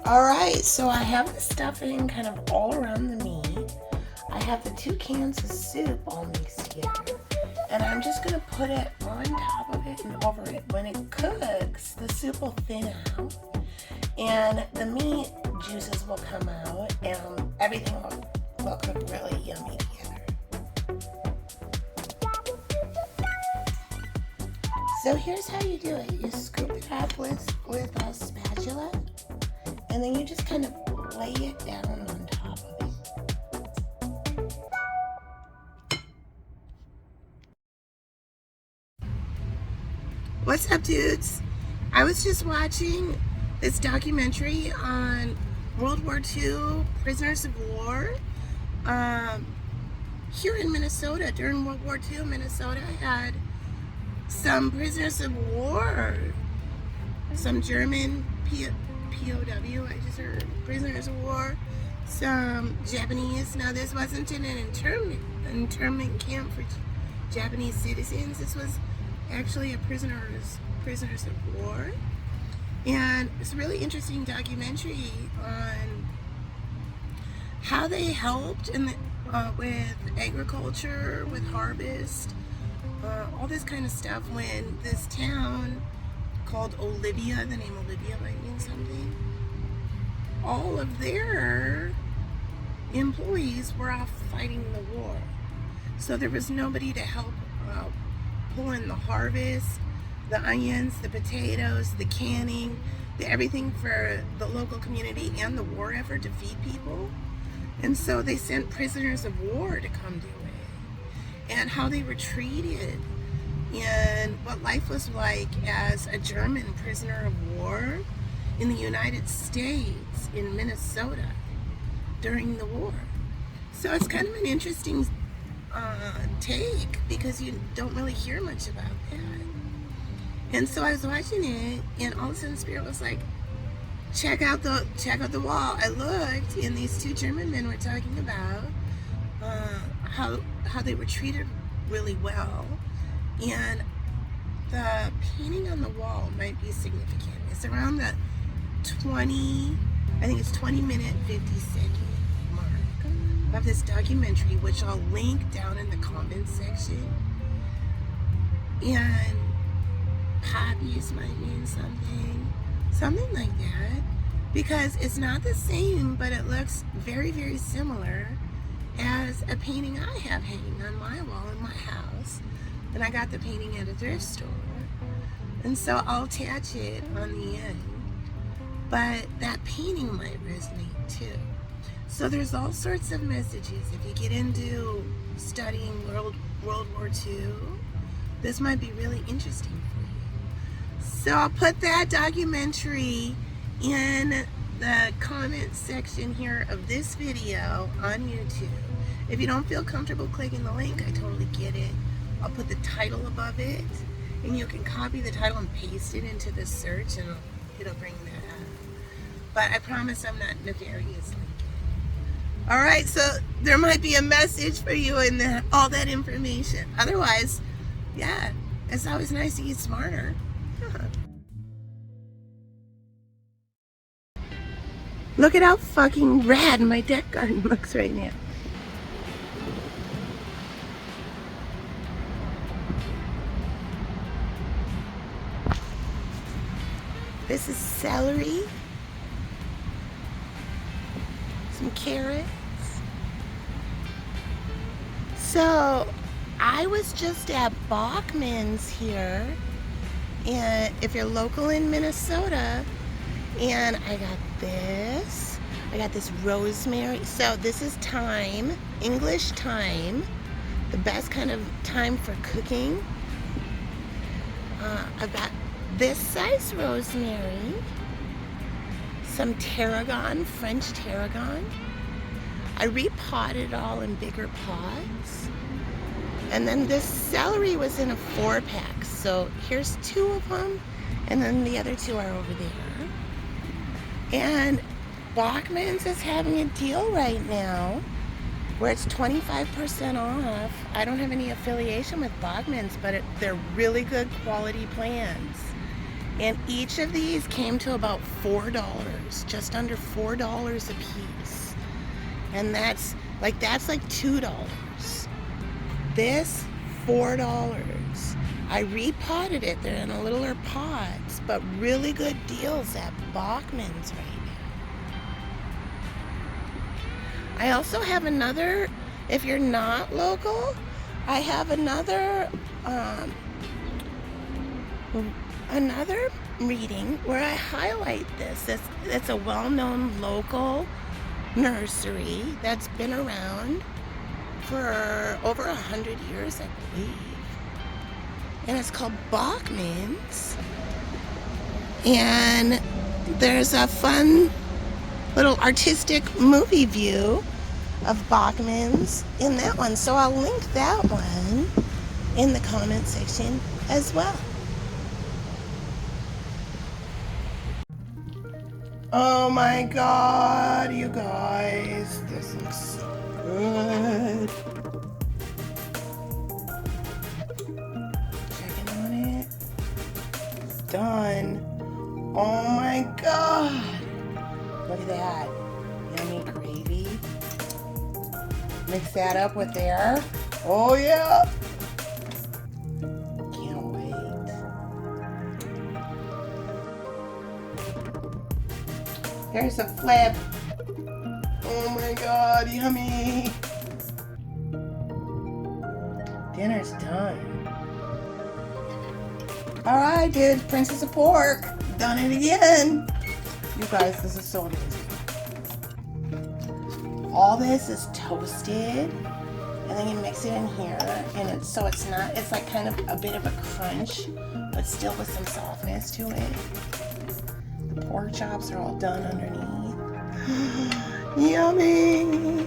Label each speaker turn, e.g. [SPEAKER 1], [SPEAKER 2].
[SPEAKER 1] Alright, so I have the stuffing kind of all around the meat. I have the 2 cans of soup all mixed together. And I'm just going to put it on top of it and over it. When it cooks, the soup will thin out. And the meat juices will come out. And everything will cook really yummy together. So here's how you do it. You scoop it up with a spatula. And then you just kind of lay it down on top of it. What's up, dudes? I was just watching this documentary on World War II prisoners of war. Here in Minnesota, during World War II, Minnesota had some prisoners of war. Some German POW, I just heard, prisoners of war, some Japanese. Now this wasn't in an internment camp for Japanese citizens. This was actually a prisoners of war. And it's a really interesting documentary on how they helped in with agriculture, with harvest, all this kind of stuff when this town called Olivia, the name Olivia might mean something, all of their employees were off fighting the war. So there was nobody to help pull in the harvest, the onions, the potatoes, the canning, everything for the local community and the war effort to feed people. And so they sent prisoners of war to come do it. And how they were treated, and what life was like as a German prisoner of war in the United States, in Minnesota, during the war. So it's kind of an interesting take, because you don't really hear much about that. And so I was watching it, and all of a sudden Spirit was like, check out the wall. I looked, and these 2 German men were talking about how they were treated really well. And the painting on the wall might be significant. It's around the 20 minute, 50-second mark of this documentary, which I'll link down in the comments section. And poppies might mean something like that, because it's not the same, but it looks very, very similar as a painting I have hanging on my wall in my house. And I got the painting at a thrift store. And so I'll attach it on the end. But that painting might resonate too. So there's all sorts of messages. If you get into studying World War II, this might be really interesting for you. So I'll put that documentary in the comment section here of this video on YouTube. If you don't feel comfortable clicking the link, I totally get it. I'll put the title above it, and you can copy the title and paste it into the search, and it'll bring that up. But I promise I'm not nefarious like it. Alright, so there might be a message for you in all that information. Otherwise, yeah, it's always nice to get smarter. Look at how fucking rad my deck garden looks right now. This is celery, some carrots. So I was just at Bachman's here, and if you're local in Minnesota, and I got this rosemary. So this is thyme, English thyme, the best kind of thyme for cooking. I've got this size rosemary, some tarragon, French tarragon. I repotted it all in bigger pots. And then this celery was in a 4-pack. So here's 2 of them, and then the other 2 are over there. And Bachman's is having a deal right now where it's 25% off. I don't have any affiliation with Bachman's, but they're really good quality plants. And each of these came to about $4, just under $4 a piece. And that's like $2. This, $4. I repotted it. They're in a littler pots, but really good deals at Bachman's right now. I also have another, if you're not local, I have another reading where I highlight this. It's a well-known local nursery that's been around for over 100 years, I believe. And it's called Bachman's. And there's a fun little artistic movie view of Bachman's in that one. So I'll link that one in the comment section as well. Oh my God, you guys, this looks so good. Checking on it. It's done. Oh my God. Look at that. Yummy gravy. Mix that up with there. Oh yeah. Can't wait. There's a flip. Oh my God, yummy. Dinner's done. All right, dude, Princess of Pork. Done it again. You guys, this is so amazing. All this is toasted, and then you mix it in here, and it's like kind of a bit of a crunch, but still with some softness to it. The pork chops are all done underneath. Yummy!